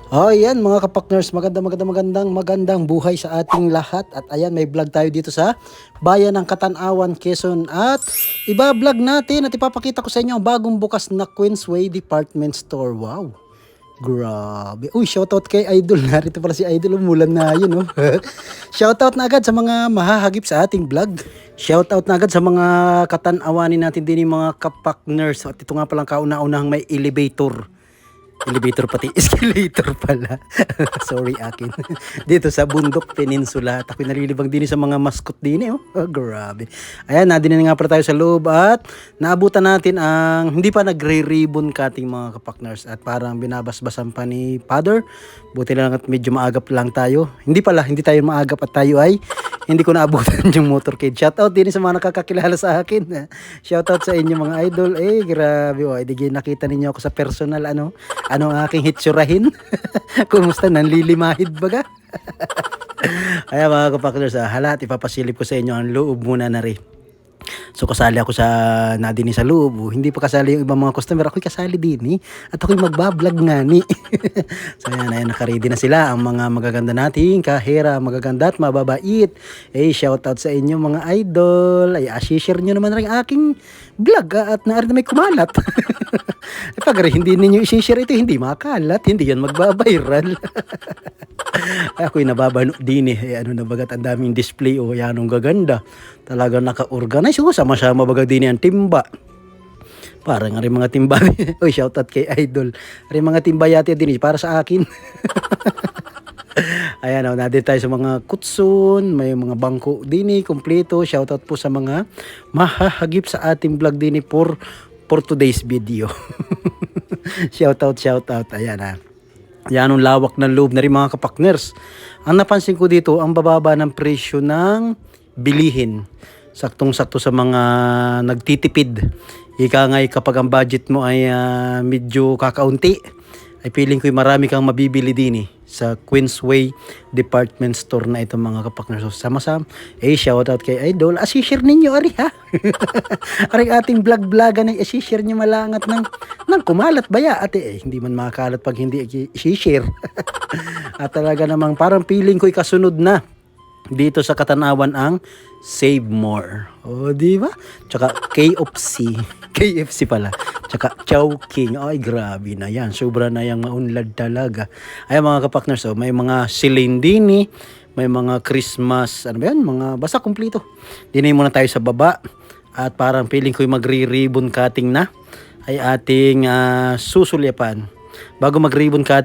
Oh, ayan mga kapakners, magandang buhay sa ating lahat. At ayan, may vlog tayo dito sa bayan ng Katanawan, Quezon. At iba-vlog natin at ipapakita ko sa inyo ang bagong bukas na Queensway Department Store. Wow! Grabe. Uy, shoutout kay Idol. Narito pala si Idol. Umulan na yun, oh. Shoutout na agad sa mga mahahagip sa ating vlog. Shoutout na agad sa mga katanawanin natin din yung mga kapakners. At ito nga palang kauna-unahang may elevator. Elevator pati, escalator pala. Sorry akin. Dito sa Bundok Peninsula. At ako'y nalilibang din sa mga mascot din eh. Oh, grabe. Ayan, nadinin nga pala tayo sa loob at naabutan natin ang hindi pa nagre-ribbon cutting mga kapakners at parang binabasbasan pa ni Father. Buti lang at medyo maagap lang tayo. Hindi tayo maagap at tayo ay hindi ko naabutan yung motorcade. Shoutout din sa mga nakakakilala sa akin. Shoutout sa inyo mga idol. Eh, grabe. Oh, hindi nakita ninyo ako sa personal ano ang aking hitsurahin. Kumusta? Nanlilimahid baga? Ayan mga kapakners, halat ipapasilip ko sa inyo ang loob muna na rin. So kasali ako sa nadini sa loob. Hindi pa kasali yung ibang mga customer. Ako'y kasali din at ako'y magbablog nga ni. So ayan, nakaready na sila ang mga magaganda nating kahera, magaganda at mababait. Eh, shoutout sa inyo mga idol. Ay, share nyo naman rin aking vlog at naarin na may kumalat. Pag hindi ninyo i-share ito, hindi makalat. Hindi yan magbabiral. Ay, ako'y nababano din ano na bagat ang daming display yan ang gaganda. Talagang naka-organize sama-sama baga din ang timba. Parang rin mga timba. Oy, shoutout kay Idol. Rin mga timba yati din para sa akin. Ayan, natin tayo sa mga kutsun, may mga bangko din kompleto. Shoutout po sa mga mahahagip sa ating vlog din for today's video. Shoutout. Ayan Yan ang lawak ng loob na rin mga kapakners. Ang napansin ko dito, ang bababa ng presyo ng bilihin. Saktong-sakto sa mga nagtitipid. Ika nga kapag ang budget mo ay medyo kakaunti, ay feeling ko marami kang mabibili din sa Queensway Department Store na ito mga kapakners. So, sama-sama. Shoutout kay Idol. Share ninyo, ari ha. Ari ating vlog-vlogan ay share nyo malangat ng kumalat baya. Ate, hindi man makakalat pag hindi i-share. At talaga namang parang feeling ko kasunod na dito sa Katanawan ang Save More. O, di ba? Tsaka KFC pala. Tsaka Chowking. Ay, grabe na yan. Sobra na yung maunlad talaga. Ay, mga kapakners, may mga silindini, may mga Christmas, ano ba yan? Basta kumplito. Dinay muna tayo sa baba. At parang feeling ko magre-ribbon cutting na ay ating susulyapan. Bago mag-ribbon cutting,